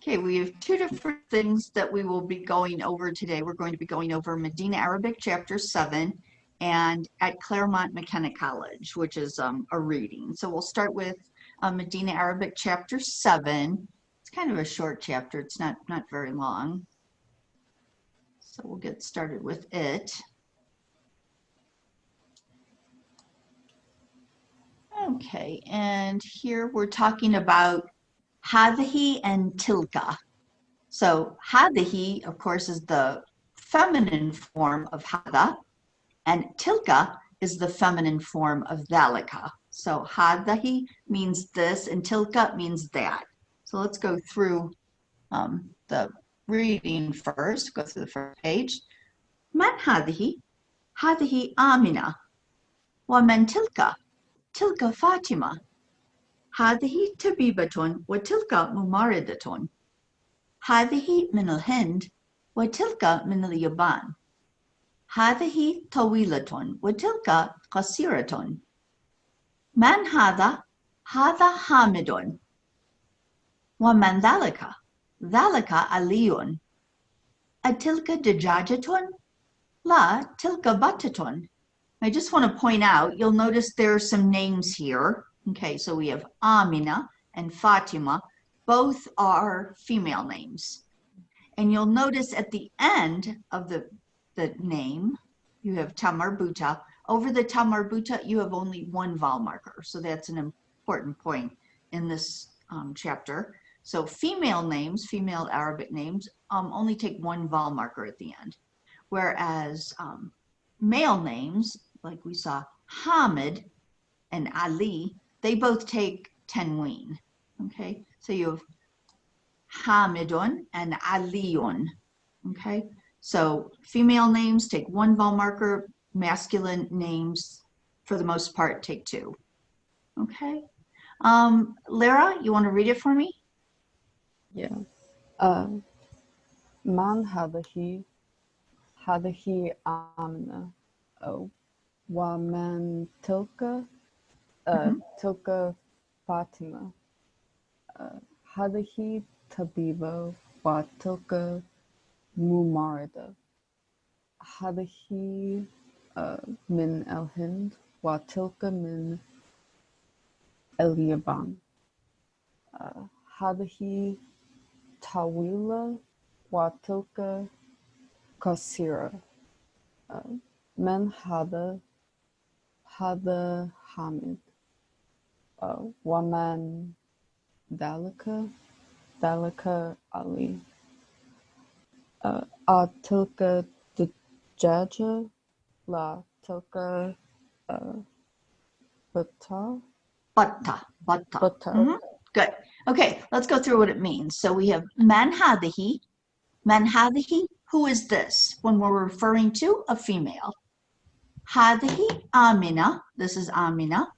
Okay, we have two different things that we will be going over today. We're going to be going over Medina Arabic Chapter 7 and at Claremont McKenna College, which is a reading. So we'll start with Medina Arabic Chapter 7. It's kind of a short chapter. It's not very long. So we'll get started with it. Okay, and here we're talking about Hadahi and Tilka. So Hadahi, of course, is the feminine form of Hada, and Tilka is the feminine form of Dhalika. So Hadahi means this, and Tilka means that. So let's go through the reading first. Go through the first page. Man Hadahi? Hadahi Amina. Wa man Tilka? Tilka Fatima. هذه طبيبة وتلك ممرضة. هذه من الهند وتلك من اليابان. هذه طويلة وتلك قصيرة. من هذا؟ هذا حامد. ومن ذلك؟ ذلك علي. أتلك دجاجة؟ لا تلك بطة. I just want to point out, you'll notice there are some names here. Okay, so we have Amina and Fatima. Both are female names. And you'll notice at the end of the name, you have Tamarbuta. Over the Tamarbuta, you have only one vowel marker. So that's an important point in this chapter. So female names, female Arabic names, only take one vowel marker at the end. Whereas male names, like we saw Hamid and Ali, they both take tanween. Okay, so you have Hamidun and Aliyun. Okay, so female names take one vowel marker, masculine names, for the most part, take two. Okay, Lara, you want to read it for me? Yeah. Man هذه آمنة ومن تلك تلك فاطمة. هذه طبيبة وتلك ممرضة. هذه من الهند وتلك من اليابان. هذه طويلة وتلك قصيرة. من هذا حامد. ومن ذلك علي. تلك دجاجة لا تلك بطة. Mm-hmm. Good. Okay, let's go through what it means. So we have man hadihi. Man hadihi, who is this? When we're referring to a female. Hadihi Amina, this is Amina.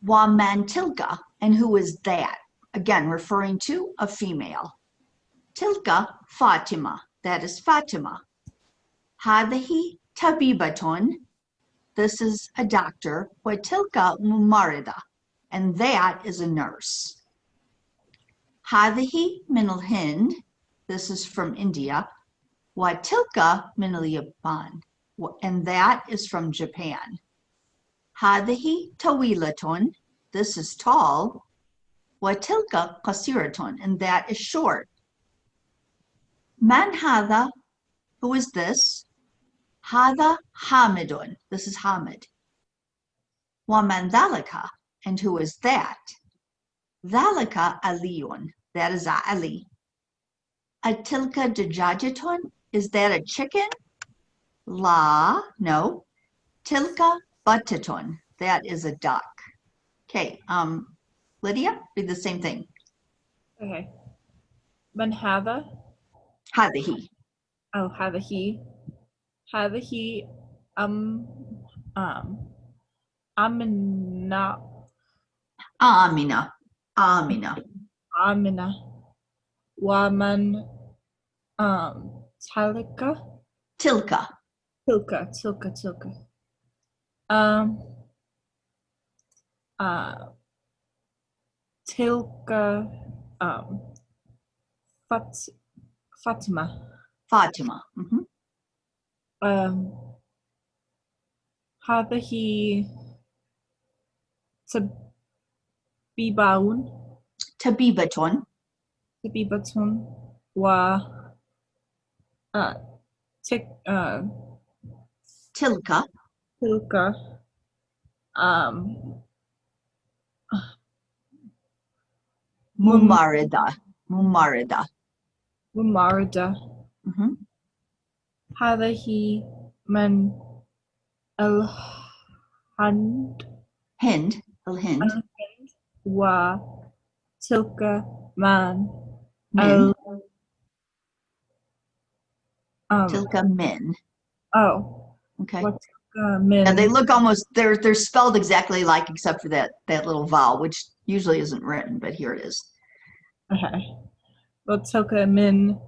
Wa man tilka, and who is that? Again, referring to a female. Tilka Fatima, that is Fatima. Hadihi tabibatun, this is a doctor. Wa tilka mumarida, and that is a nurse. Hadihi min al-Hind, this is from India. Wa tilka min al-Yaban, and that is from Japan. Hadihi tawilatun, this is tall. Wa tilka qasiratun, and that is short. Man hada, who is this? Hada Hamidun, this is Hamid. Wa man dhalika, and who is that? Dhalika Aliyun, that is Ali. Atilka dajajatun, is that a chicken? La, no. Tilka batatun, that is a duck. Okay, Lydia, read the same thing. Okay. Man hada? Hadihi. Oh, hadahi. Hadahi Amina. Amina. Waman Talika. Tilka. Tilka Fat Fatima. Fatima. Mhm. هذه طبيبة Tabibatun. طبيبة و تك Tilka. تلك Mumarida. Mumarida. ممرضة. Mhm. هذه من الهند Hind. Al-Hind. وتلك من Min. ال Tilka min. Okay. وتلك Yeah, من they look almost, they're spelled exactly like, except for that little vowel, which usually isn't written, but here it is. okay. وتلك من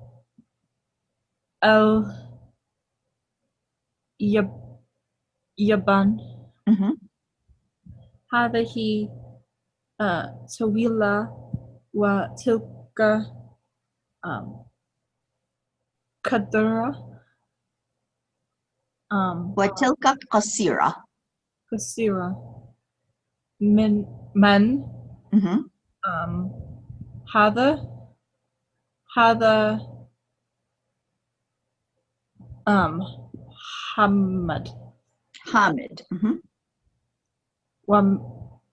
اليابان. Mhm. هذه طويلة وتلك قدرة Watilka qasira. قصيرة من Mhm. هذا حمد Hamid. Mhm.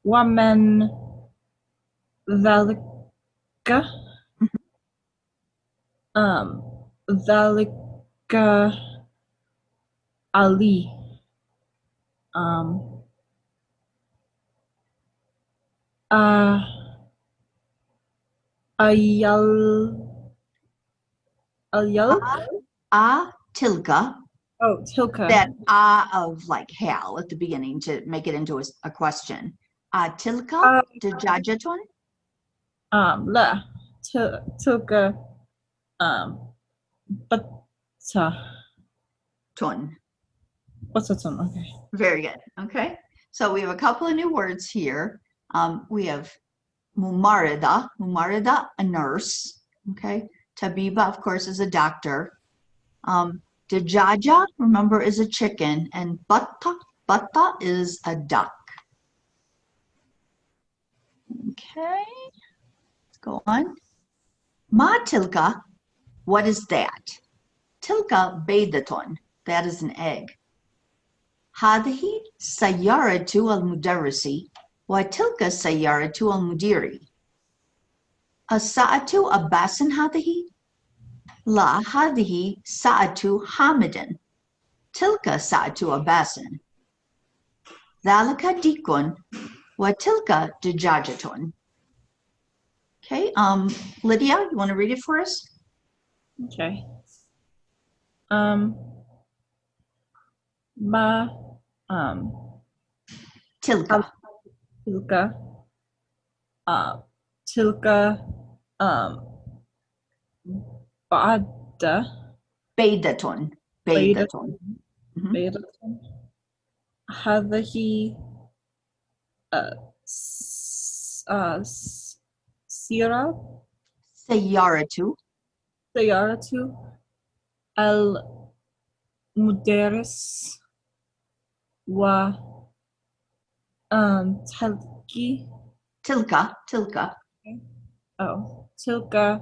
ومن ذلك ذلك علي أيل Tilka. تلك That of like hal at the beginning to make it into a question. Tilka dajajatun. لا تلك بطة Tun. okay. Very good. Okay. So we have a couple of new words here. We have mumarida. Mumarida, a nurse. Okay. Tabiba, of course, is a doctor. Dajaja, remember, is a chicken. And batta is a duck. Okay. Let's go on. Ma tilka, what is that? Tilka baydatun, that is an egg. هذه سيارة المدرس وتلك سيارة المدير. الساعة عباس هذه؟ لا، هذه ساعة حامد. تلك ساعة عباس. ذلك ديك وتلك دجاجة. Okay, Lydia, you want to read it for us? Okay. ما Tilka. تلك تلك بعد Baydatun. بيضة Baydatun. Mhm. بيضة هذه سيارة سيارة. سيارة المدرس و تلك تلك. تلك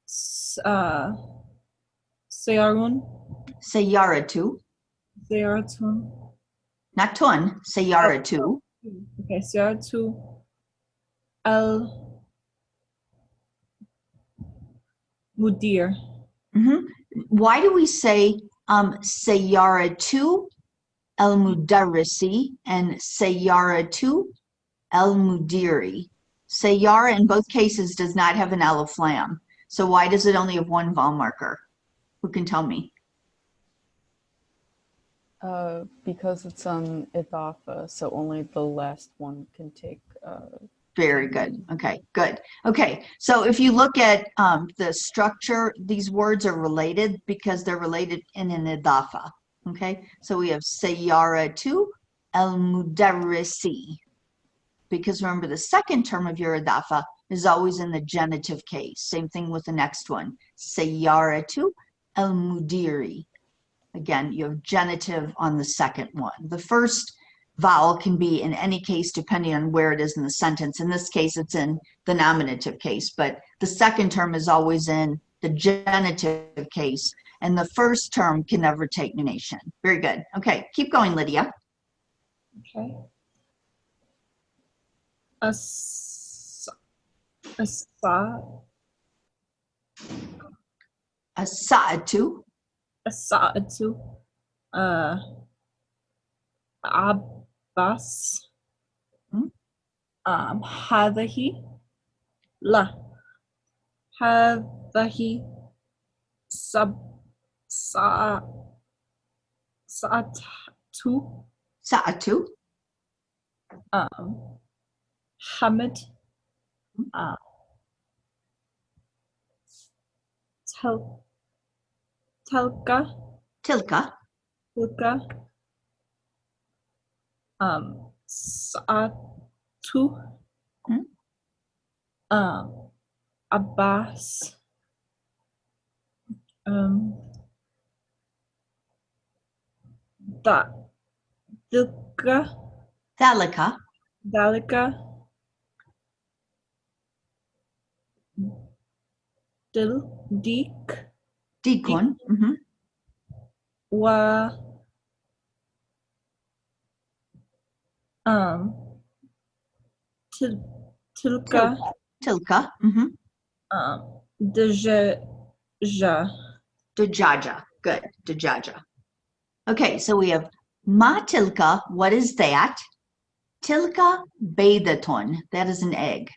سيارة سيارة. سيارة Not tun. سيارة. okay سيارة المدير. Mhm. Why do we say سيارة المدرسي and سيارة المديري? Sayara in both cases does not have an alif lam. So why does it only have one vowel marker? Who can tell me? Because it's an idafa, so only the last one can take. Very good. Okay, good. Okay, so if you look at the structure, these words are related because they're related in an idafa. Okay, so we have Sayyaratu al-Mudarrisi. Because remember, the second term of your idafa is always in the genitive case. Same thing with the next one. Sayyaratu al-mudiri. Again, you have genitive on the second one. The first vowel can be in any case depending on where it is in the sentence. In this case, it's in the nominative case, but the second term is always in the genitive case, and the first term can never take nunation. Very good. Okay, keep going, Lydia. Okay. As asa Asa'atu. asa'atu Abbas هذه لا هذه سب سأتو Sa'atu. حمد تل تلك Tilka. تلك سأتو Abbas da Dilka Thalika. Dalika Dik Dikun. Mhm. wa Tilka Tilka. Mhm. Deja Dajaja. Good. Dajaja. Okay, so we have ma tilka. What is that? Tilka bedatun. That is an egg.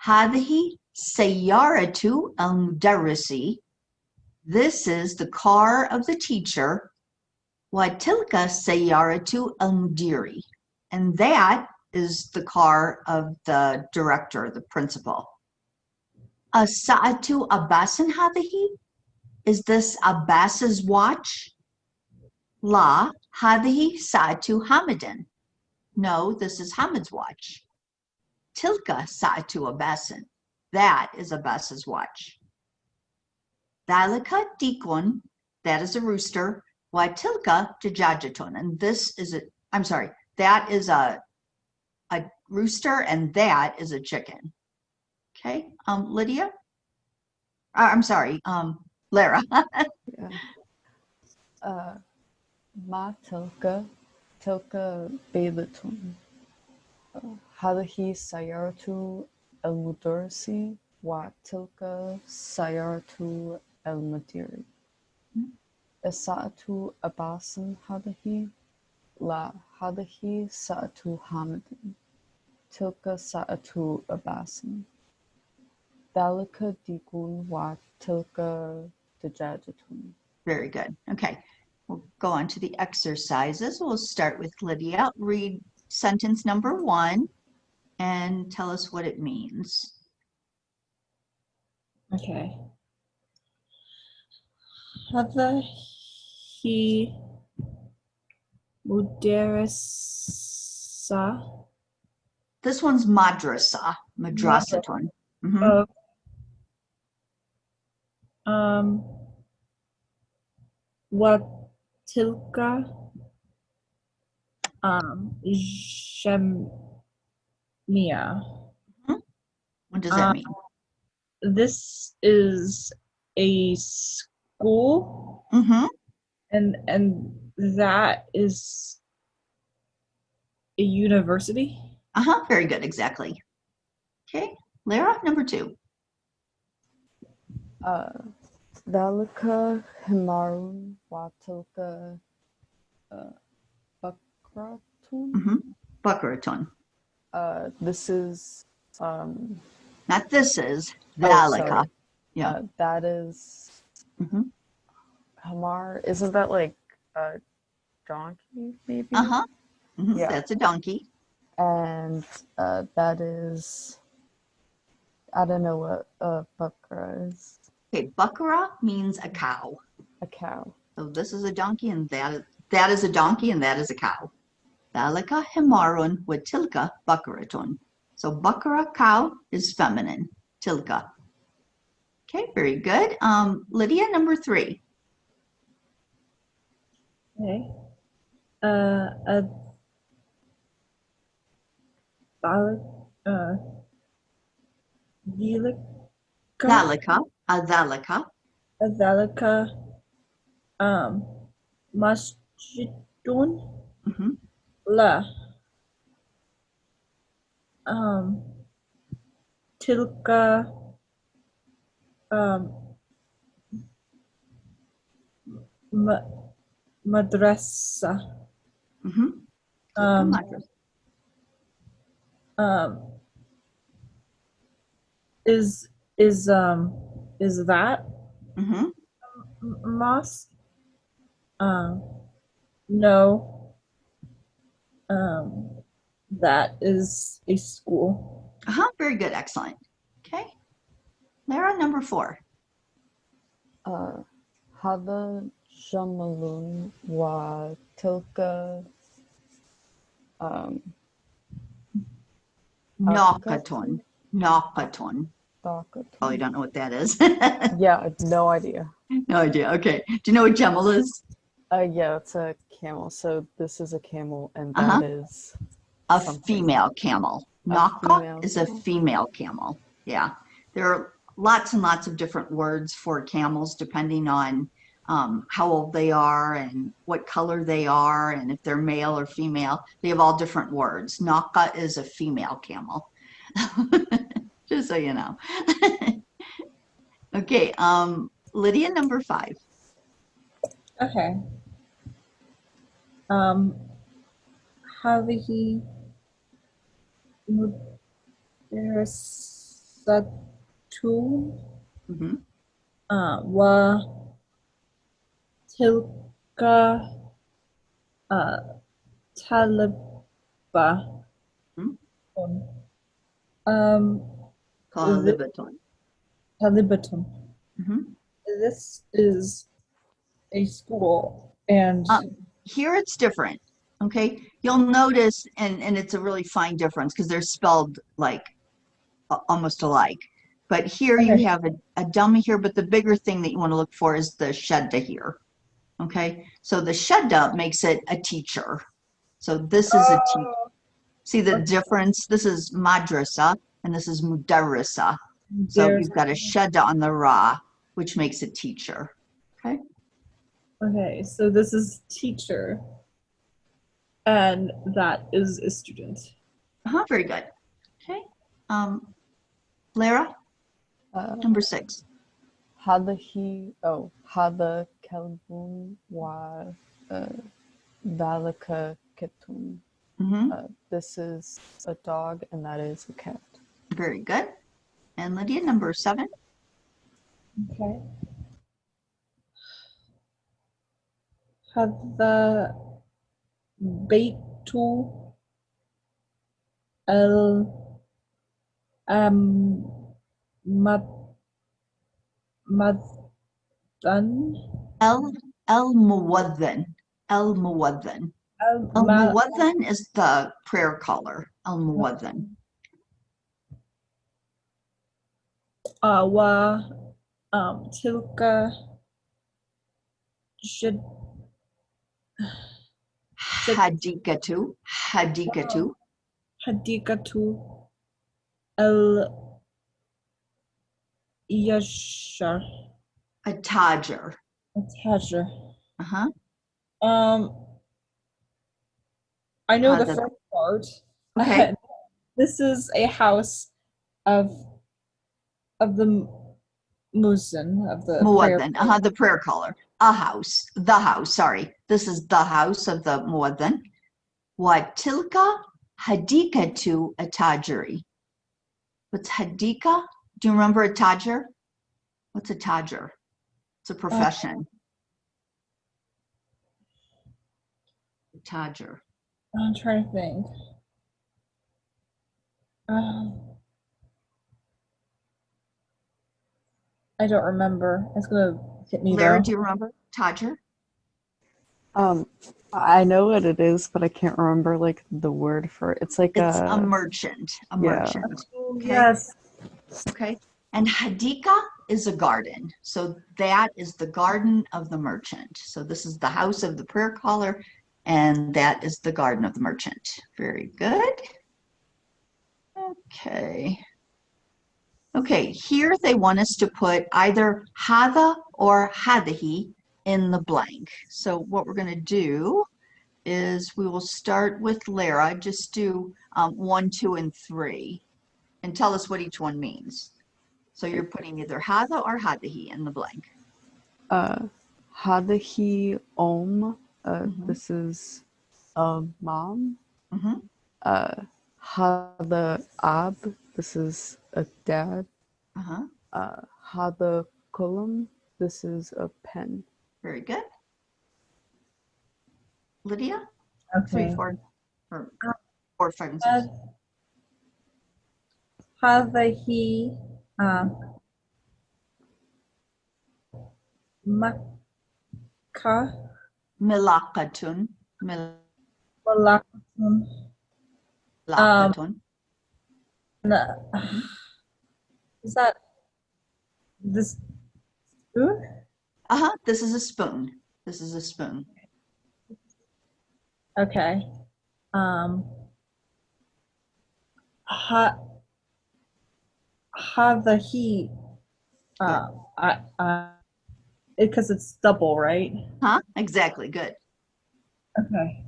Hadhi sayyaratu al-mudarrisi. This is the car of the teacher. Wa tilka sayyaratu al-mudiri. And that is the car of the director, the principal. Asa'atu Abbasin hadhi? Is this Abbas's watch? La hadhi sa'atu Hamidin. No, this is Hamid's watch. Tilka sa'atu Abbasin. That is Abbas's watch. Dalika dikun. That is a rooster. Wa tilka dajajatun. And this is that is a rooster and that is a chicken. Okay, Lydia? Lara. Yeah. Ma tilka beilatun. هذه سيارة المدرس وتلك سيارة المدير. الساعة أباس هذه لا هذه ساعة حامد تلك ساعة أباس ذلك ديك وتلك دجاجة. Very good. Okay, we'll go on to the exercises. We'll start with Lydia. Read sentence number 1 and tell us what it means. Okay. هذه مدرسة This one's madrasa, madrasatun. Mhm. of وتلك جميع. What does that mean? This is a school, Mm-hmm. and that is a university. Very good, exactly. Okay, Lara, number 2. ذلك حمار وتلك بقرة. Bakaratun. This is Not this is, Oh, dhalika. sorry. Yeah. That is Mhm. Hamar. Isn't that like a donkey, maybe? Mhm, Yeah. That's a donkey. And that is, I don't know what a bakra is. Okay, bakara means a cow. A cow. So this is a donkey and that is a donkey and that is a cow. Dhalika himarun wa tilka bakaratun. So bakara, cow, is feminine. Tilka. Okay, very good. Lydia, number 3. Okay. A valid, Delica, Dhalika, adhalika. a Delica, Masjidun, Mhm. La, um, Tilka, um, ma- Madrasa, Mhm. Tilka um, madras. um, is, is, um, is that Mhm. mosque? Um, no, that is a school. Very good, excellent. Okay, Lara, number 4. هذا جمل وتلك um, Naqatun. Naqatun. طاقة. Oh, you don't know what that is? Yeah, I have no idea. No idea. Okay. Do you know what Jamal is? Yeah, it's a camel. So this is a camel, and Uh-huh. that is A something. female camel. A Naqa female is a camel? female camel. Yeah. There are lots and lots of different words for camels depending on how old they are and what color they are and if they're male or female. They have all different words. Naqa is a female camel. Just so you know. Okay. Lydia, number 5. Okay. هذه مدرسة Mm-hmm. وتلك طلبة. Mm-hmm. This Libaton. طالبة. Mm-hmm. This is a school, and Here it's different. Okay, you'll notice, and it's a really fine difference because they're spelled like almost alike. But here you okay. have a dummy here, but the bigger thing that you want to look for is the shadda here. Okay, so the shadda makes it a teacher. So this is a teacher. Oh, See the okay. difference? This is madrasa and this is mudarrisa. So There's you've got a shadda on the ra, which makes it teacher. Okay. okay. So this is teacher, and that is a student. Very good. Okay. Lara, number 6. هذا كلب وذلك كتم. This is a dog, and that is a cat. Very good. And Lydia, number 7. Okay. هذا بيت ال مد مدن El Muwadhan. El Muwadhan. El Muwadhan is the prayer caller. El Muwadhan. و تلك جد Hadikatu. Hadikatu. حديقة اليشر A Tajer. التاجر. Uh-huh. I know the The- first part. Okay. This is a house of the muezzin, of the prayer. Muwadhan. The prayer caller. A house. The house. Sorry. This is the house of the Muwadhan. What tilka hadikatu a tajiri. What's hadika? Do you remember a tajer? What's a tajer? It's a profession. Tajer. I'm trying to think. I don't remember. It's gonna hit me Lara, though. do you remember Tajer? I know what it is, but I can't remember like the word for it. It's like It's a a merchant, a yeah. merchant. Oh, Okay. yes. Okay. And hadika is a garden. So that is the garden of the merchant. So this is the house of the prayer caller, and that is the garden of the merchant. Very good. Okay. Okay, here they want us to put either hada or hadahi in the blank. So what we're going to do is we will start with Lara. Just do 1, 2, and 3 and tell us what each one means. So you're putting either hada or hadahi in the blank. Hadahi Om. Mhm. This is a mom. Mhm. Hada Ab. This is a dad. Uh-huh. Hada Kulam. This is a pen. Very good. Lydia? 3, Okay. 4, or 4, 5, and 6. Uh, هذه مكة Milakatun. ملكة. Milakatun. Mhm. Is that this spoon? Uh-huh. This is a spoon. This is a spoon. Okay. Ha هذه Good. because it's double, right? Huh? Exactly. Good. Okay.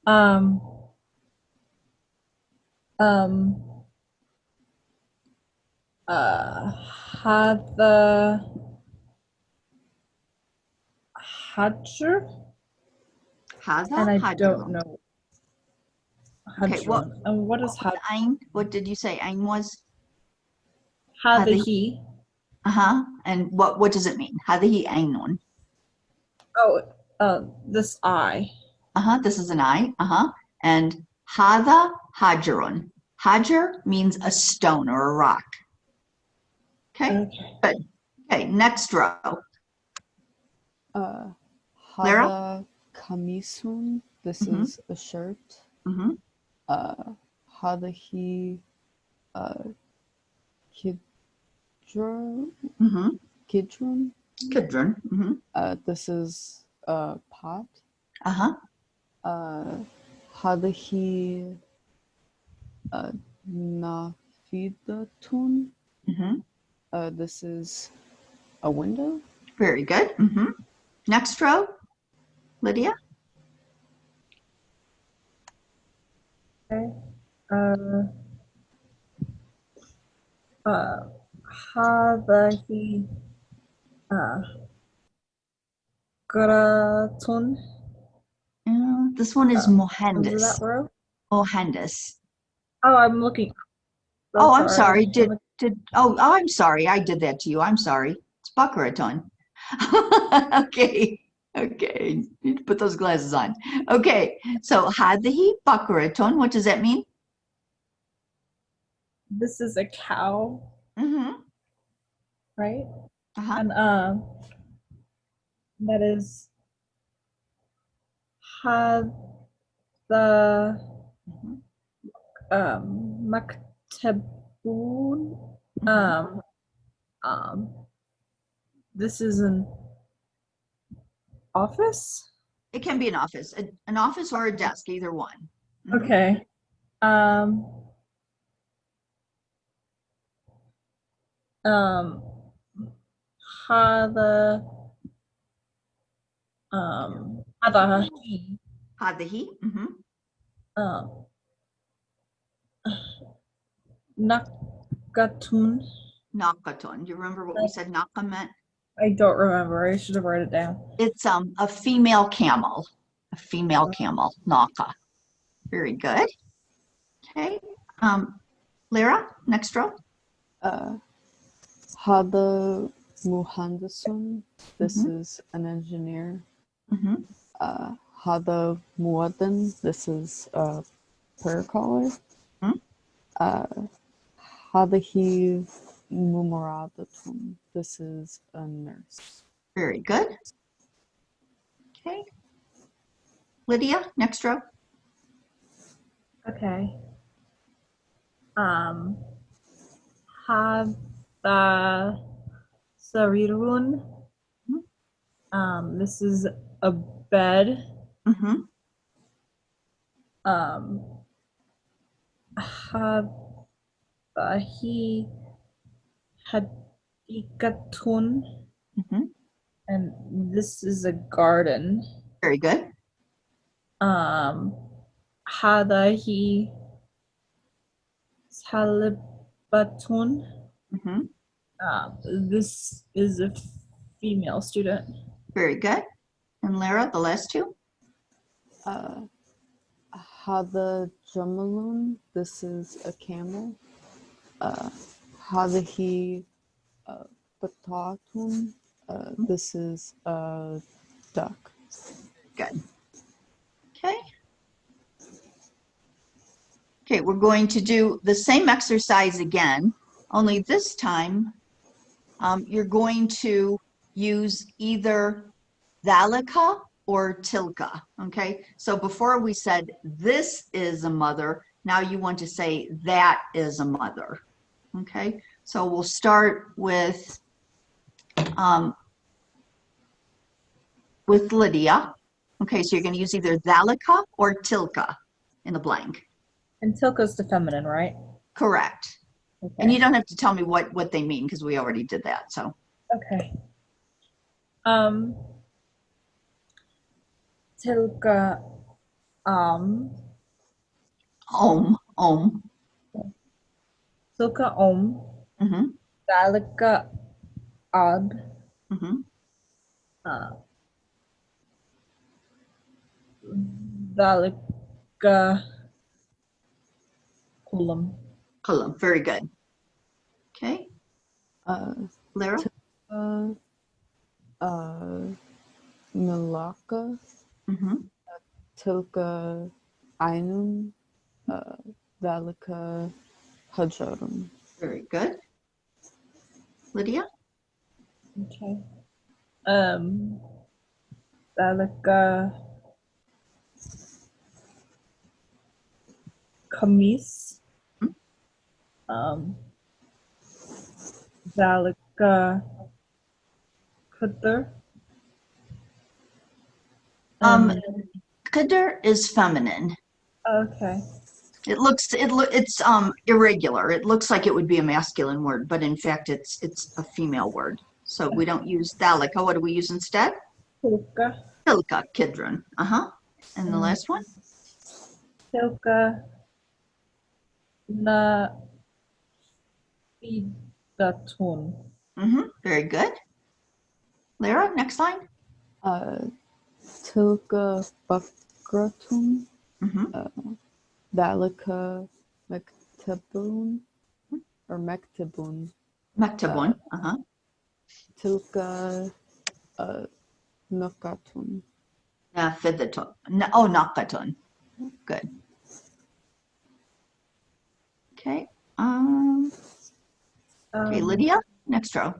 Um um هذا حجر, and Hada, I don't hajrun. know Okay. حجر. And what What is was ein? What did you say ein was? Hadahi. هذه? Uh-huh. And what does it mean? Hadahi einun. Oh, this eye. Uh-huh. This is an I. Uh-huh. And hada hajarun. Hajar means a stone or a rock. Okay. Okay. Good. Okay. Next row. Lara? Hada Kamisun. This Mm-hmm. is a shirt. Mm-hmm. Hadahi Kidron. Mm-hmm. Kidron. Kidron. Mm-hmm. This is a pot. Uh-huh. Hadahi Nafidatun. Mm-hmm. This is a window. Very good. Mm-hmm. Next row. Lydia? Okay. هذه قراءة. This one is Was mohandis. that row? Mohandis. Oh, I'm looking. So Oh, I'm sorry. I'm I'm sorry. I did that to you. I'm sorry. It's Bakaraton. Okay. Okay. Need to put those glasses on. Okay. So Hadahi Bakaraton, what does that mean? This is a cow, Mm-hmm. right? Uh-huh. And that is had the Mhm. maktabun. Mhm. This is an office. It can be an office, an office or a desk, either one. Mhm. Okay. Um, هذا هذا he Hadahi. Mm-hmm. um nakatun. Nakaton. Do you remember what we said Naka meant? I don't remember. I should have wrote it down. It's a female camel. A female camel. Naka. Very good. Okay. Lara, next row. Hada Muhandasun. This Mhm. is an engineer. Mm-hmm. Hada Muadin. This is a prayer caller. Hadahi Mumaradatun. This is a nurse. Very good. Okay. Lydia, next row. Okay. Hada sarirun. This is a bed. Mm-hmm. Hadahi hadikatun. Mm-hmm. And this is a garden. Very good. Hadahi Talibatun. Mm-hmm. This is a female student. Very good. And Lara, the last two. Hada Jamalun, this is a camel. Hadahi Batatun, this is a duck. Good. Okay. Okay, we're going to do the same exercise again, only this time you're going to use either Valika or Tilka, okay? So before we said this is a mother, now you want to say that is a mother, okay? So we'll start with Lydia. Okay, so you're going to use either Valika or Tilka in the blank. And Tilka's the feminine, right? Correct. Okay. And you don't have to tell me what they mean because we already did that. So Okay. Tilka om. Tilka om. Mm-hmm. Dalika ab. Mm-hmm. Dalika kulam. Column. Very good. Okay. Lara. Malaka, Mm-hmm. Tilka Ainun, Valika Hajarum. Very good. Lydia. Okay. Dalika kamis. Dalika kutter. Qadr is feminine. Okay. It's irregular. It looks like it would be a masculine word, but in fact it's a female word. So we don't use Dalika. What do we use instead? Tilka. Tilka, Kidron. Uh-huh. And the last one? Tilka na idatun. Mm-hmm. Very good. Lara, next line. Tilka Bakratun, Mm-hmm. Valika Mektebun, or Mektebun. Maktabun. Uh-huh. Tilka Nokatun. Fiddatun. Oh, Nakatun. Good. Okay. Okay, Lydia, next row.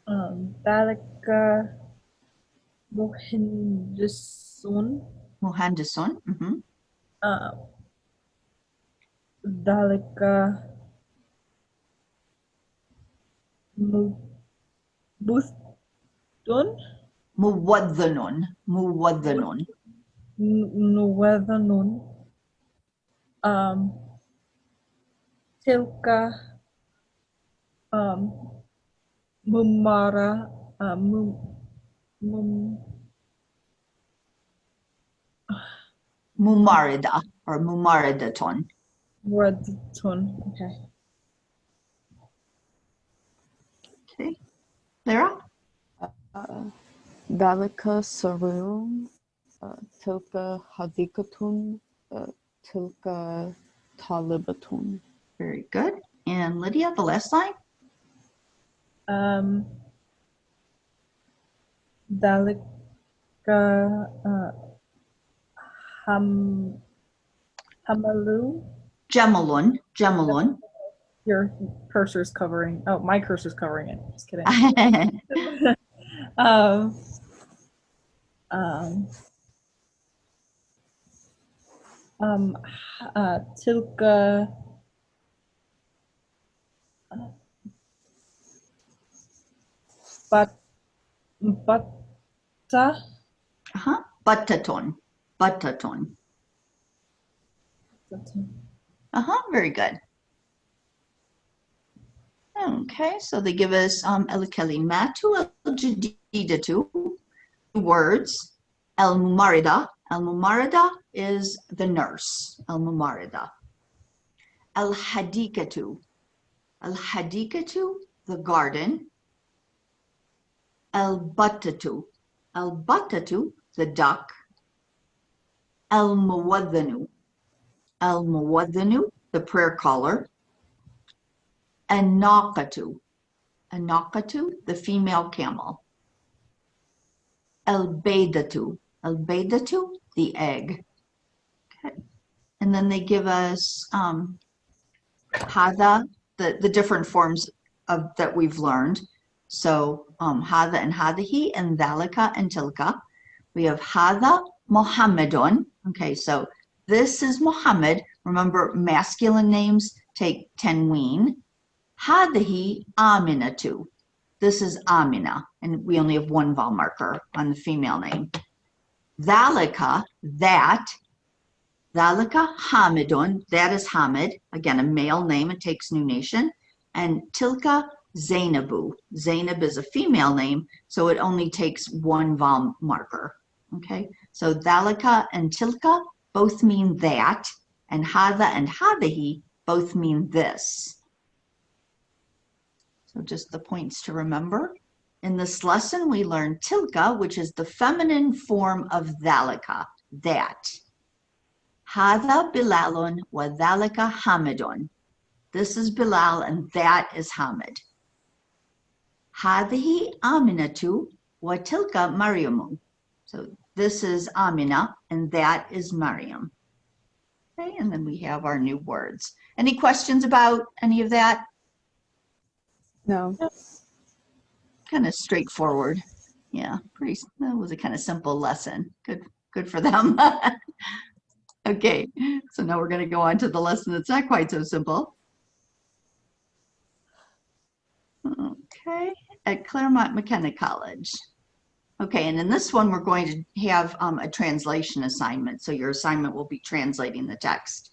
Dalika muhindisun. Muhandisun. Mm-hmm. Dalika Buthdun. Muwadhanun. Muwadhanun. Nuweathanun. Tilka Mumara Mumarida or Mumaridaton. Muraditun. Okay. Okay. Lara? Valika Sarurum, Tilka Hadikatun, Tilka Talibatun. Very good. And Lydia, the last line? Dalika Hamalu. Gemalun. Gemalun. Your cursor's covering. Oh, my cursor's covering it. Just kidding. Tilka but Batta. Butaton. Butaton. Very good. Okay, so they give us el-kalimatu al-jadidatu, words. El-mumarida. El-mumarida is the nurse. El-mumarida. El-hadikatu. El-hadikatu, the garden. El-battatu. El-battatu, the duck. El-muwaddanu. El-muwaddanu, the prayer caller. An-naqatu. An-naqatu, the female camel. El-baydatu. El-baydatu, the egg. Okay. And then they give us hada, the different forms of that we've learned. So hada and hadahi, and dhalika and tilka. We have hada Muhammadun. Okay, so this is Muhammad. Remember, masculine names take tanween. Hadahi Aminatu. This is Amina, and we only have one vowel marker on the female name. Dhalika, that. Dhalika Hamidun, that is Hamid. Again, a male name, it takes new nation. And Tilka Zainabu. Zainab is a female name, so it only takes one vowel marker. Okay, so Dhalika and Tilka both mean that, and Hada and Hadahi both mean this. So just the points to remember. In this lesson, we learned Tilka, which is the feminine form of Dhalika, that. Hada Bilalun wa Dhalika Hamidun. This is Bilal and that is Hamid. Hadahi Aminatu wa Tilka Maryamu. So this is Amina and that is Maryam. Okay, and then we have our new words. Any questions about any of that? No. Kind of straightforward. Yeah, that was a kind of simple lesson. Good for them. Okay, so now we're going to go on to the lesson that's not quite so simple. Okay, at Claremont McKenna College. Okay, and in this one, we're going to have a translation assignment. So your assignment will be translating the text.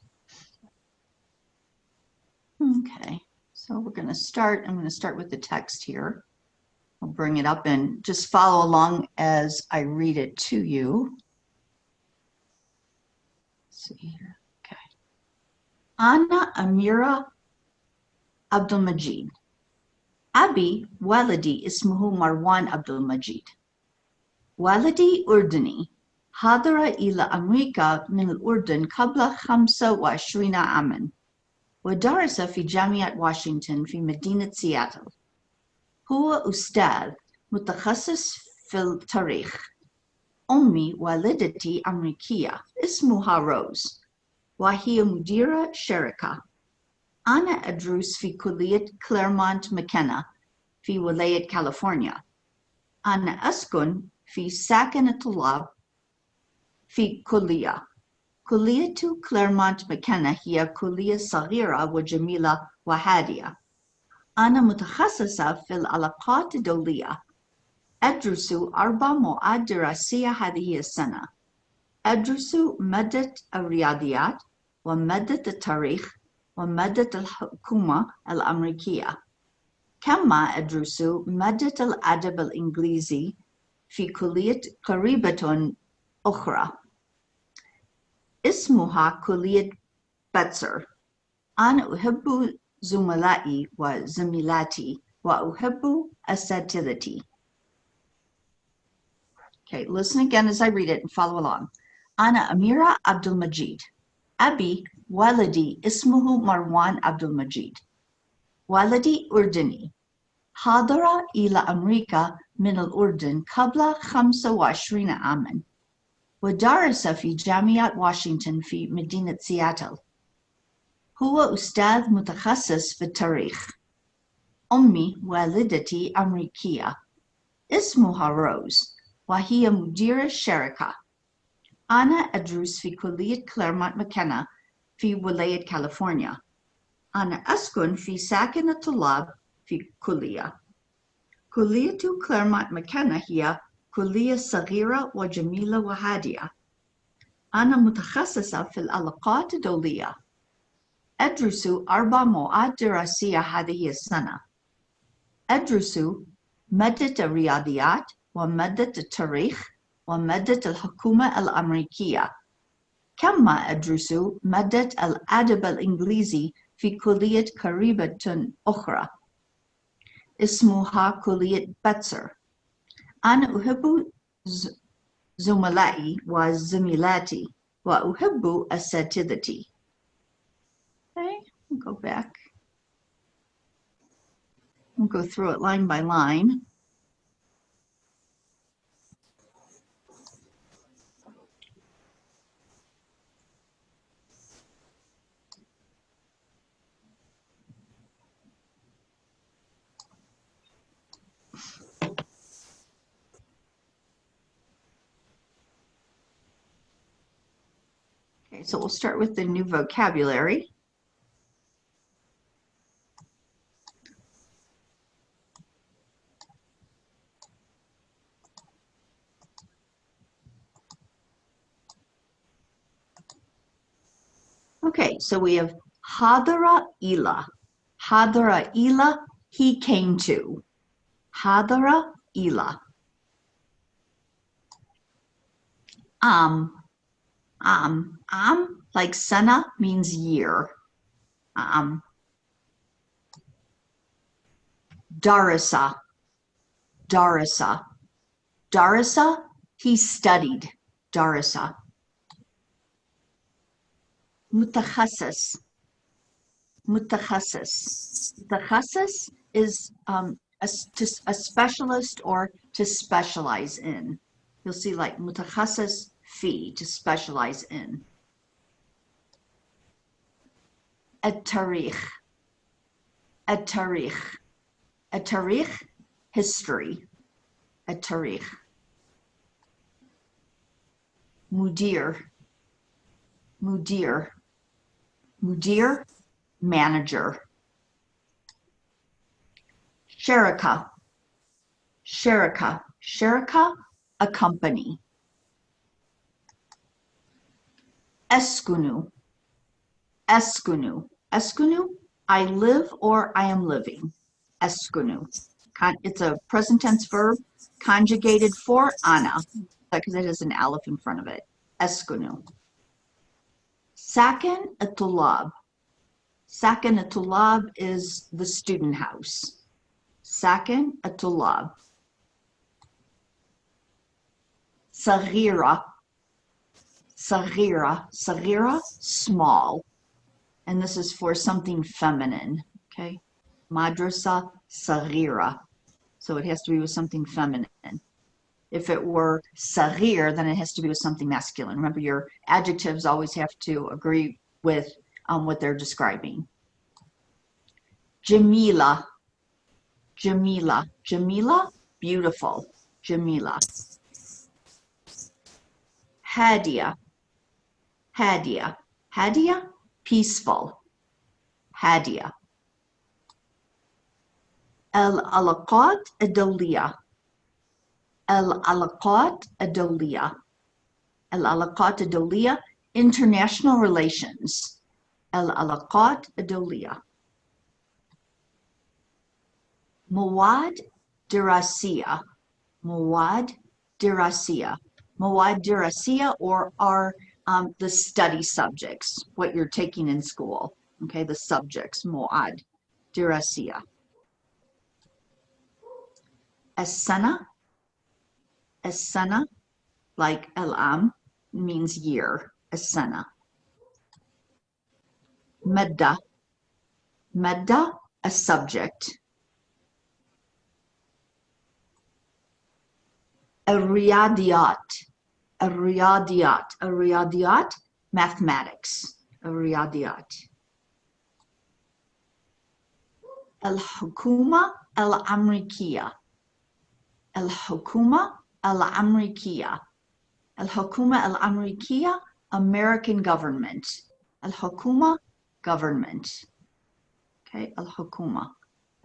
Okay, so we're going to start. I'm going to start with the text here. I'll bring it up and just follow along as I read it to you. Let's see here. Okay. Ana Amira Abdul Majid. Abi Walidi ismuhu Marwan Abdul Majid. والدي أردني حضر إلى أمريكا من الأردن قبل 25 عاماً ودرس في جامعة واشنطن في مدينة سياتل. هو أستاذ متخصص في التاريخ. أمي والدتي أمريكية اسمها روز وهي مديرة شركة. أنا أدرس في كلية كليرمونت ماكينا في ولاية كاليفورنيا. أنا أسكن في ساكن الطلاب في كلية كليرمونت ماكينا هي كلية صغيرة وجميلة وهادئة. أنا متخصصة في العلاقات الدولية. أدرس 4 مواد دراسية هذه السنة. أدرس مادة الرياضيات ومادة التاريخ ومادة الحكومة الأمريكية. كما أدرس مادة الأدب الإنجليزي في كلية قريبة أخرى اسمها كلية باتسر. أنا أحب زملائي وزميلاتي وأحب أساتذتي. Okay, listen again as I read it and follow along. أنا أميرة عبد المجيد. أبي والدي اسمه مروان عبد المجيد. والدي أردني. حضر إلى أمريكا من الأردن قبل 25 عاماً ودرس في جامعة واشنطن في مدينة سياتل. هو أستاذ متخصص في التاريخ. أمي والدتي أمريكية اسمها روز وهي مديرة شركة. أنا أدرس في كلية كليرمونت ماكننا في ولاية كاليفورنيا. أنا أسكن في ساكن الطلاب في كلية. كلية كليرمونت ماكننا هي كلية صغيرة وجميلة وهادئة. أنا متخصصة في العلاقات الدولية. أدرس 4 مواد دراسية هذه السنة. أدرس مادة الرياضيات ومادة التاريخ ومادة الحكومة الأمريكية. كما أدرس مادة الأدب الإنجليزي في كلية قريبة أخرى اسمها كلية باتسر. أنا أحب زملائي وزميلاتي وأحب أساتذتي. Okay, we'll go back. We'll go through it line by line. Okay, so we'll start with the new vocabulary. Okay, so we have Hadara Ila. Hadara Ila, he came to. Hadara Ila. Like sana means year. Darasa. Darasa. Darasa, he studied. Darasa. Mutakhasis. Mutakhasis. Mutakhasis is a specialist or to specialize in. You'll see like mutakhasis fi, to specialize in. At-tarikh. At-tarikh. At-tarikh, history. At-tarikh. Mudir. Mudir. Mudir, manager. Sharika. Sharika. Sharika, a company. Eskunu. Eskunu. Eskunu, I live or I am living. Eskunu. It's a present tense verb conjugated for ana, because it has an aleph in front of it. Eskunu. Sakin at-tulab. Sakin at-tulab is the student house. Sakin at-tulab. Saghira. Saghira. Saghira, small. And this is for something feminine, okay? Madrasa saghira. So it has to be with something feminine. If it were saghir, then it has to be with something masculine. Remember, your adjectives always have to agree with what they're describing. Jamila. Jamila. Jamila, beautiful. Jamila. Hadia. Hadia. Hadia, peaceful. Hadia. Al-alaqat ad-dawliya. Al-alaqat ad-dawliya. Al-alaqat ad-dawliya, international relations. Al-alaqat ad-dawliya. Mawad dirasiya. Mawad dirasiya. Mawad dirasiya, or are the study subjects, what you're taking in school. Okay, the subjects, Mawad dirasiya. As-sana. As-sana, like al-am, means year. As-sana. Madda. Madda, a subject. Al-riyadiyat. Al-riyadiyat. Al-riyadiyat, mathematics. Al-riyadiyat. Al-hukuma al-amrikiya. Al-hukuma al-amrikiya. الحكومة الأمريكية, American government. الحكومة, government. Okay, الحكومة.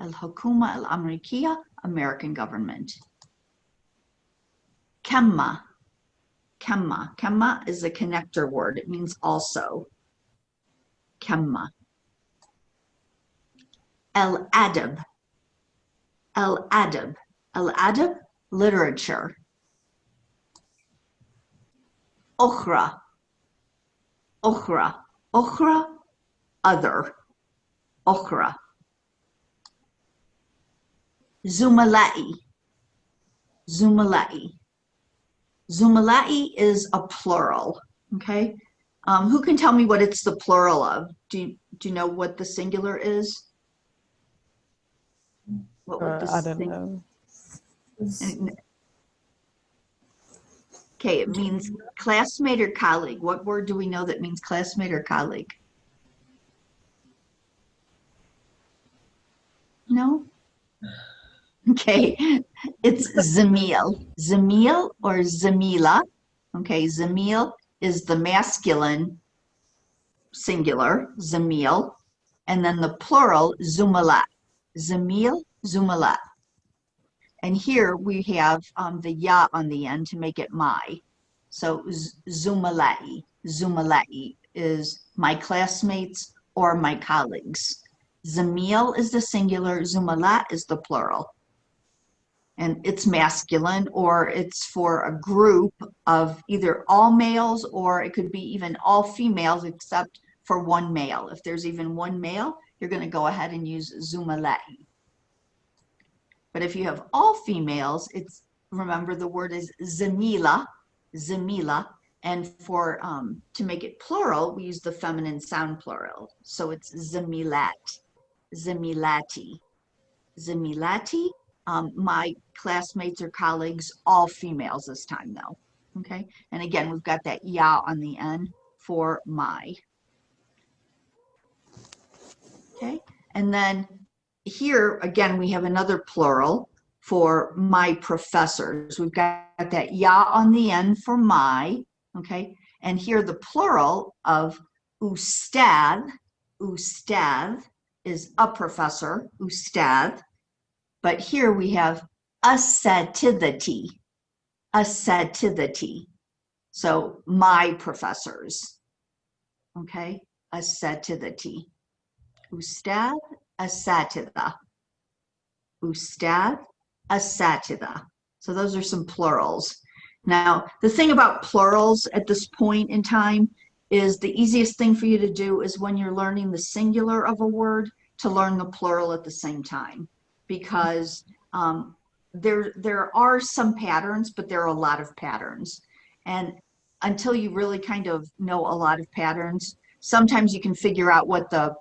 الحكومة الأمريكية, American government. كما. كما. كما is a connector word. It means also. كما. الأدب. الأدب. الأدب, literature. أخرى. أخرى. أخرى, other. أخرى. زملائي. زملائي. زملائي is a plural. Okay. Who can tell me what it's the plural of? Do you know what the singular is? What would the I don't know. Okay, it means classmate or colleague. What word do we know that means classmate or colleague? No? Okay, it's zamil. Zamil or zamila. Okay, zamil is the masculine singular, zamil, and then the plural, zumalat. Zamil, zumalat. And here we have the ya on the end to make it my. So zumalai. Zumalai is my classmates or my colleagues. Zamil is the singular, zumalat is the plural. And it's masculine, or it's for a group of either all males, or it could be even all females except for one male. If there's even one male, you're going to go ahead and use zumalai. But if you have all females, it's, remember the word is zamila, zamila, and for to make it plural, we use the feminine sound plural. So it's zamilat, zamilati, zamilati. My classmates or colleagues, all females this time though. Okay, and again, we've got that ya on the end for my. Okay, and then here again, we have another plural for my professors. We've got that ya on the end for my, okay? And here the plural of ustad, ustad is a professor, ustad. But here we have asatidati, asatidati. So my professors, okay? Asatidati. Ustad, asatidha. Ustad, asatidha. So those are some plurals. Now, the thing about plurals at this point in time is the easiest thing for you to do is when you're learning the singular of a word to learn the plural at the same time, because there are some patterns, but there are a lot of patterns. And until you really kind of know a lot of patterns, sometimes you can figure out what the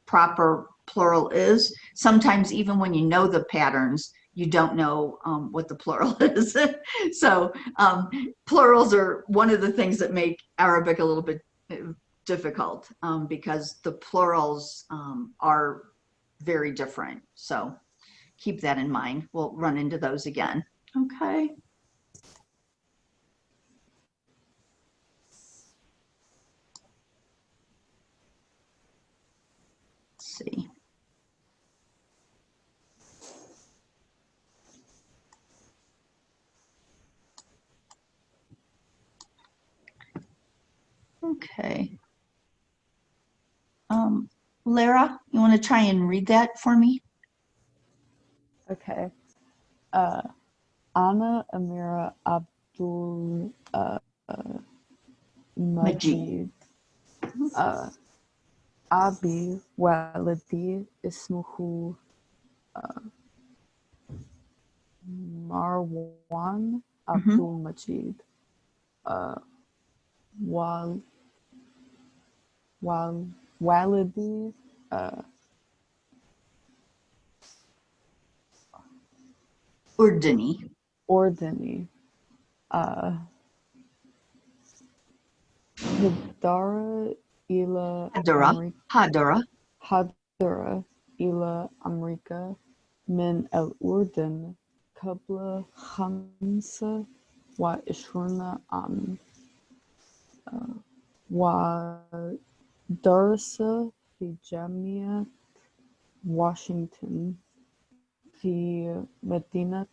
proper plural is. Sometimes even when you know the patterns, you don't know what the plural is. So plurals are one of the things that make Arabic a little bit difficult because the plurals are very different. So keep that in mind. We'll run into those again. Okay. Let's see. Okay. Lara, you want to try and read that for me? Okay. Anna Amira Abdul Majid. Abi Walidi Ismuhu Marwan Abdul Majid. Walidi Urdani. Ordini. Hidara ila Hadara. Hadara. Hadara ila Amerika min al Urdun qabla khamsa وعشرون عام ودرس في جامعة واشنطن في مدينة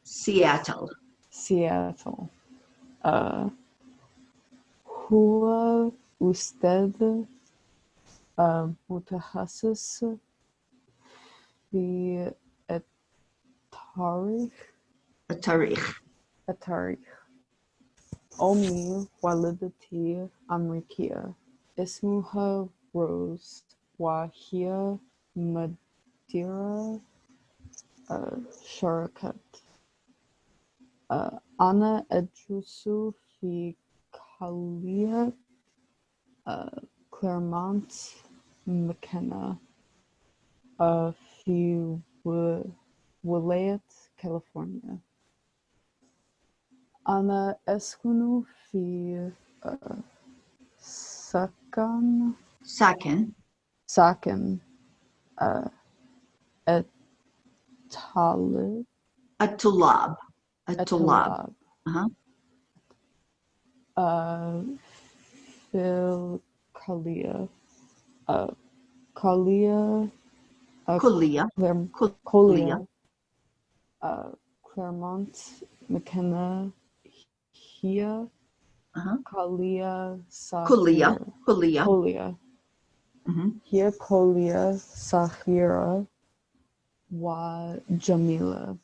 سياتل. سياتل. هو أستاذ متخصص في التاريخ. التاريخ. أمي والدتي أمريكية، اسمها روز، وهي مديرة شركة. أنا أدرس في كلية كليرمونت ماكينا في ولاية كاليفورنيا. أنا أسكن في سكن الطلاب. في الكلية كلية كليرمونت ماكينا هي كلية صغيرة. هي كلية صغيرة وجميلة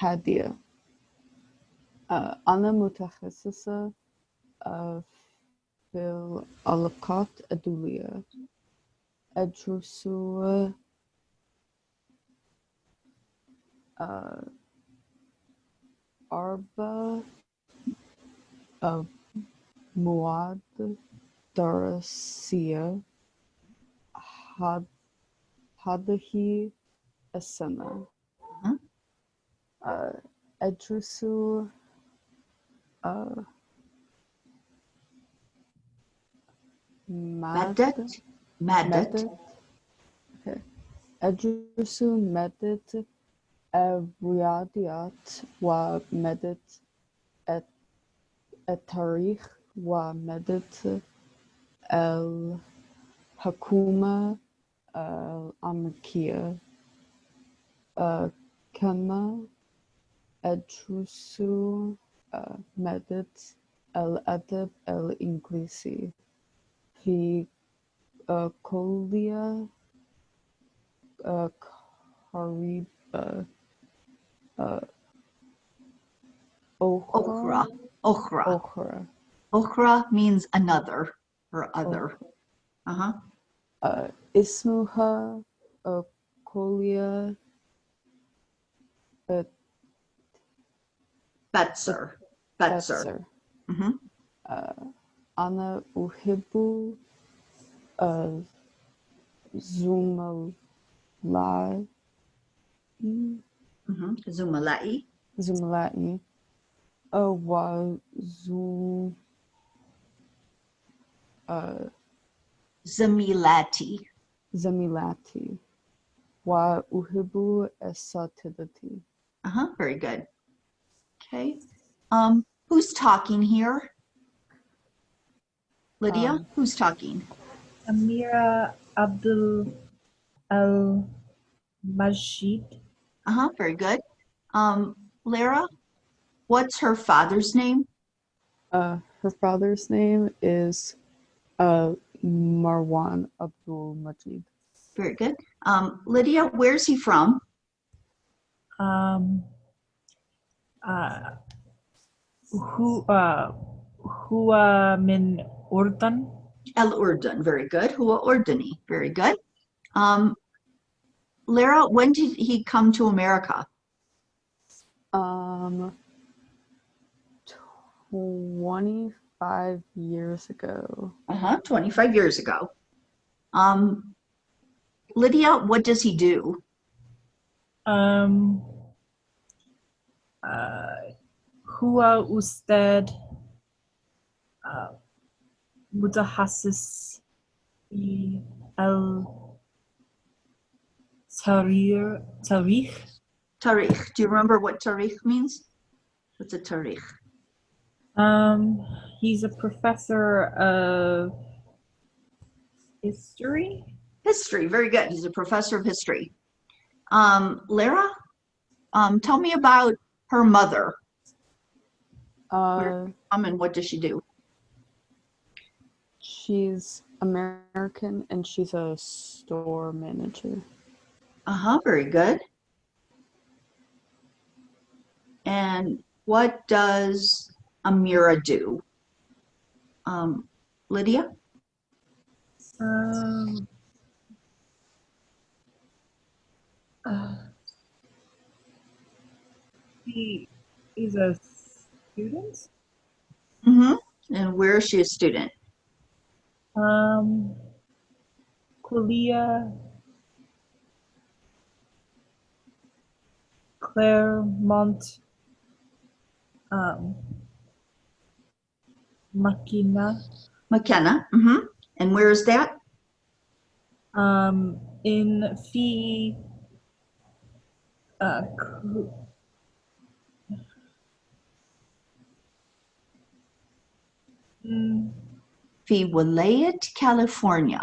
هادية. أنا متخصصة في العلاقات الدولية. أدرس أربع مواد دراسية هذه السنة. أدرس مادة أدرس مادة الرياضيات ومادة التاريخ ومادة الحكومة الأمريكية. كما أدرس مادة الأدب الإنجليزي في كلية قريبة أخرى means another or other. اسمها كلية باتسر. أنا أحب زملائي زميلاتي وأحب أساتذتي. Very good. Okay. Who's talking here? Lydia, who's talking? Amira Abdul Al Majid. Very good. Lara, what's her father's name? Her father's name is Marwan Abdul Majid. Very good. Lydia, where's he from? هو من أردن. الأردن. Very good. هو أردني. Very good. Lara, when did he come to America? 25 years ago. 25 years ago. Lydia, what does he do? هو أستاذ متخصص في التاريخ. Tarikh. Do you remember what tarikh means? What's a tarikh? He's a professor of history. History. Very good. He's a professor of history. Lara, tell me about her mother. Uh, And what does she do? she's American and she's a store manager. Very good. And what does Amira do? Lydia? He is a student. And where is she a student? Kulia Claremont McKenna. And where is that? in Fee Fi Wilayat, California.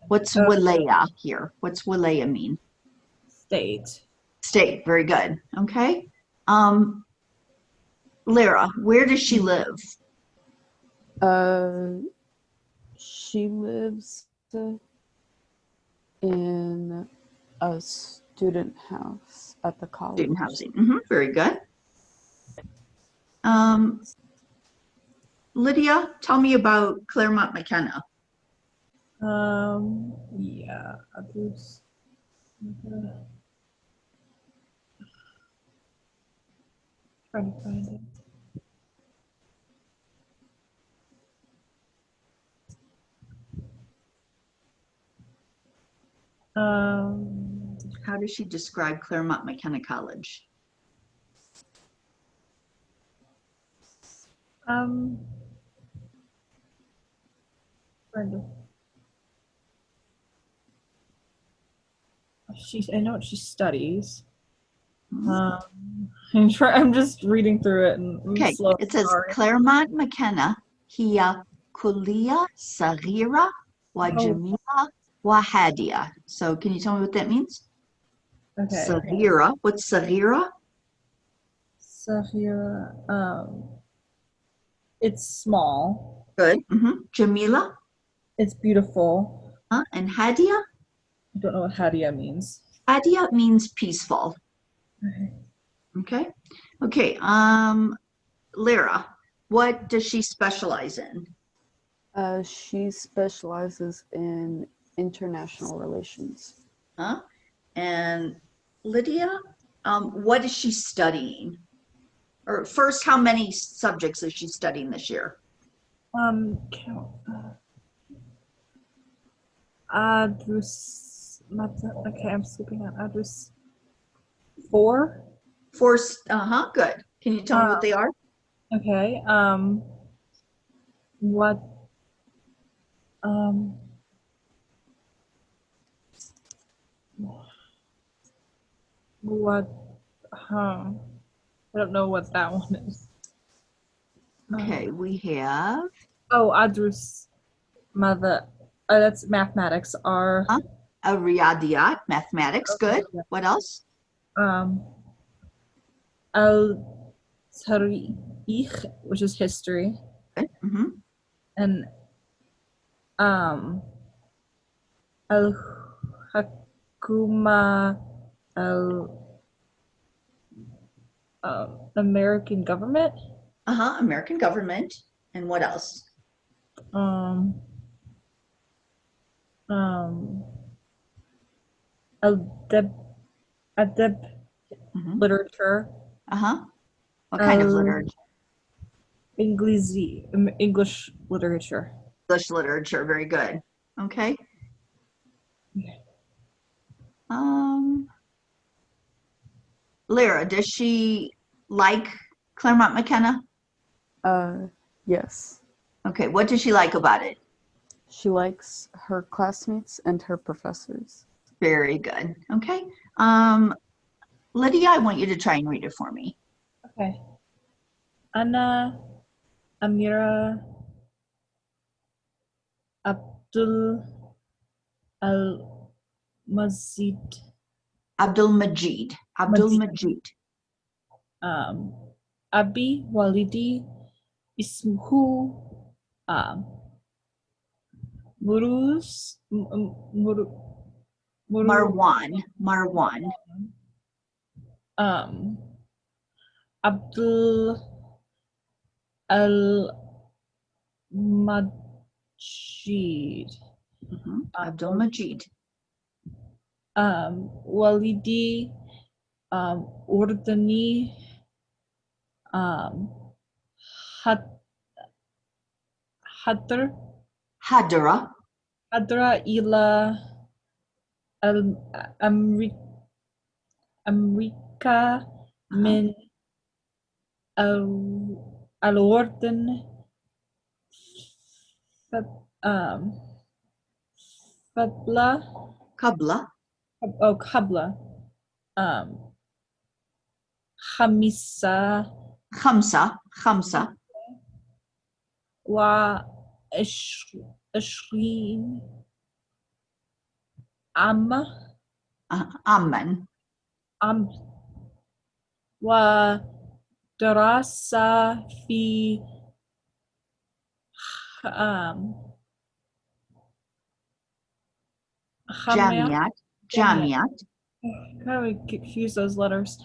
What's Wilaya here? What's Wilaya mean? State. State. Very good. Okay. Lara, where does she live? She lives in a student house at the college. Student housing. Very good. Lydia, tell me about Claremont McKenna. Yeah, others. Trying to find it. How does she describe Claremont McKenna College? I know what she studies. I'm just reading through it and okay. It says Claremont McKenna hiya kuliya sagira wa jamila wa hadia. So can you tell me what that means? Okay. Sagira. What's sagira? Sagira. It's small. Good. Jamila. It's beautiful. And hadia? I don't know what hadia means. Hadia means peaceful. Okay. Okay. Lara, what does she specialize in? She specializes in international relations. And Lydia, what is she studying? Or first, how many subjects is she studying this year? Okay, I'm skipping on Adrus. 4. 4. Good. Can you tell me what they are? Okay. What? What? I don't know what that one is. Okay, we have. Adrus. Mother. That's mathematics. A Riyadiyat, mathematics. Okay. Good. What else? Al-Tarikh, which is history. Good. And Al-Hukuma, American government. American government. And what else? Adab, literature. What kind of literature? English literature. English literature. Very good. Okay. Lara, does she like Claremont McKenna? Yes. Okay. What does she like about it? She likes her classmates and her professors. Very good. Okay. Lydia, I want you to try and read it for me. Okay. Ana Amira Abdul Al Mazid. Abdul Majid. Abdul Majid. Abi Walidi Ismuhu Muruz Marwan. Marwan. Abdul Al Majid. Abdul Majid. Walidi Urdani Hadr Hadra. Hadra ila al America min al-Warden Fabla Qabla. Qabla Khamisa Khamsa. wa Ashrin Amma Amman. wa دراسة في Jamiat. Jamiat. How do we confuse those letters?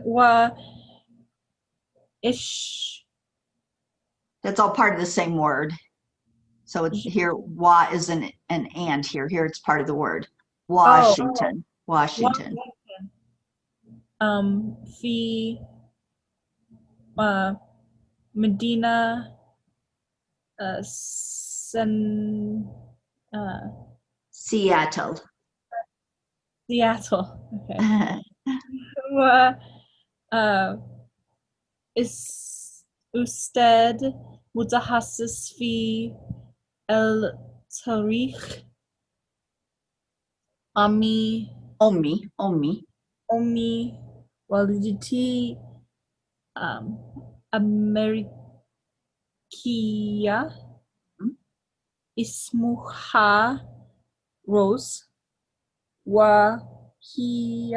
Wa ish. That's all part of the same word. So it's here, wa is an and here. Here it's part of the word. Washington. Washington. في Medina Seattle. Seattle. Okay. أستاذ متخصص في التاريخ أمي والدتي أمريكية اسمها روز وهي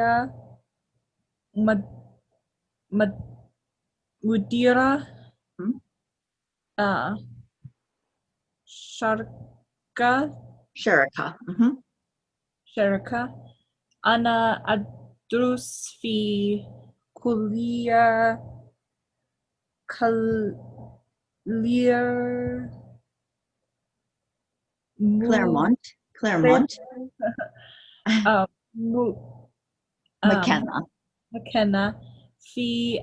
مديرة شركة أنا أدرس في كلية Claremont. McKenna في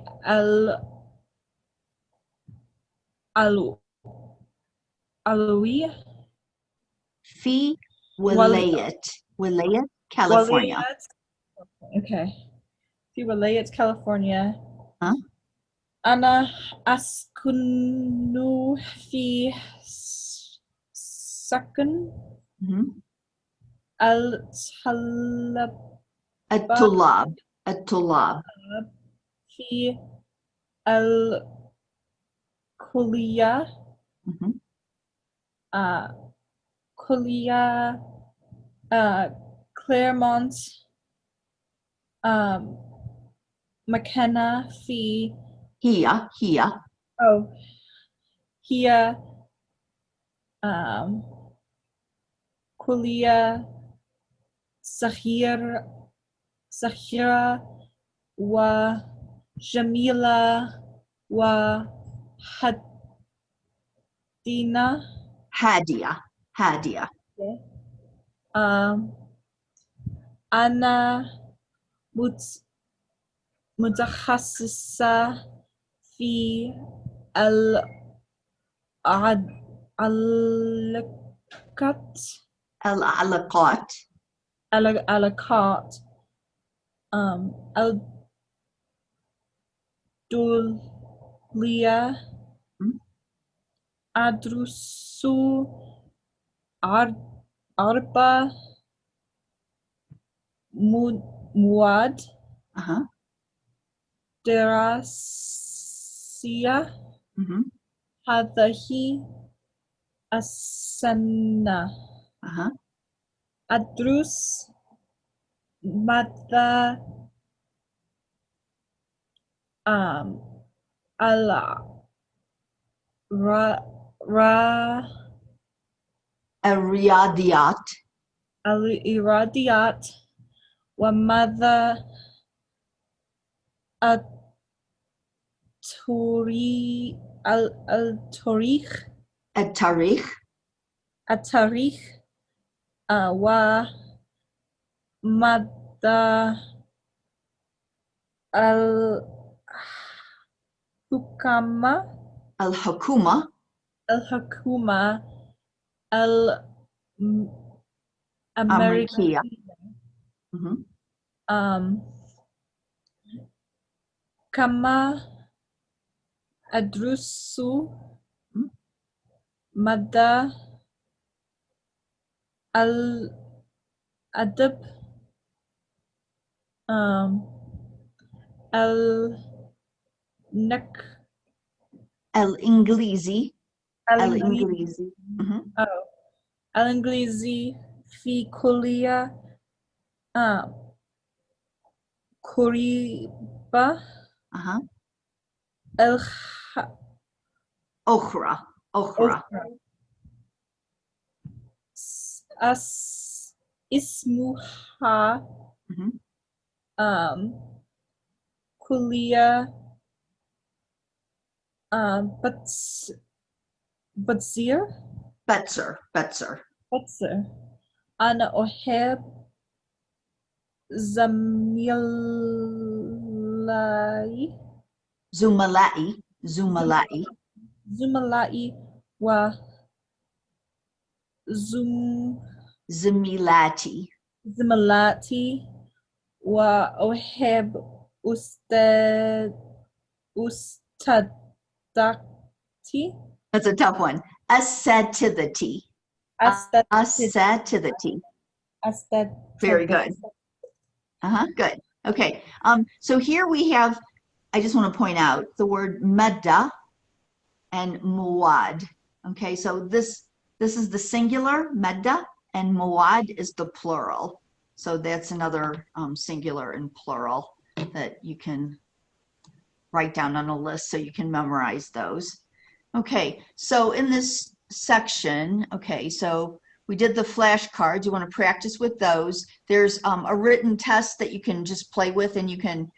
العلوية في ولاية California. Okay. في ولاية كاليفورنيا. أنا أسكن في سكن الطلاب في الكلية كلية كليرمونت مكانة في هي كلية صغيرة وجميلة هادية. أنا متخصصة في العلاقات الدولية أدرس Ar Arba Muad Uh-huh. Derasya Mm-hmm. Hadahi Asana Uh-huh. Adrus Mata Allah Ra Ra Riyadiyat. Al Iradiat wa Mother Aturi Al Torich At-Tarikh. Atarich wa Mada Al Hukama Al-Hukuma. Al Hakuma Al America Amrikiya. Mm-hmm. Kama Adrusu Mada Al Adab Al Nak Al-Inglizi. Al Al-Inglizi. Mm-hmm. Oh, Al Inglisi fi Kulia Kuriba Uh-huh. Al Okhra. Okhra. Okra As Ismuha Mm-hmm. Kulia Batzir Betzer. Betzer. Betzer Ana Oheb Zamilai Zumalai. Zumalai. Zumalai wa Zum Zimilati. Zimalati wa Oheb Ustadati That's a tough one. Ascetivity. Ascetivity. Very good. Uh-huh. Good. Okay. So here we have, I just want to point out the word medda and muad. Okay, so this is the singular, medda, and muad is the plural. So that's another singular and plural that you can write down on a list so you can memorize those. Okay, so in this section, okay, so we did the flashcards. You want to practice with those. There's a written test that you can just play with, and you can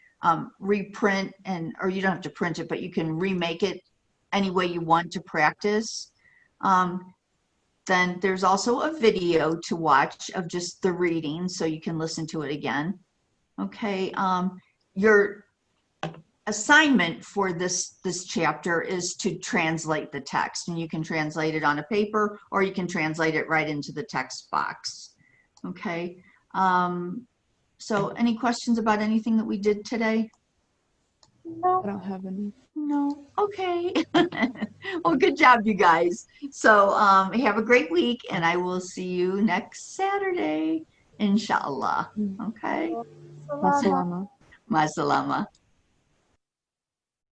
reprint, or you don't have to print it, but you can remake it any way you want to practice. Then there's also a video to watch of just the reading, so you can listen to it again. Okay, your assignment for this chapter is to translate the text, and you can translate it on a paper, or you can translate it right into the text box. Okay, so any questions about anything that we did today? I don't have any. No. Okay. Well, good job, you guys. So have a great week, and I will see you next Saturday, inshallah. Okay. Masalama. Masalama.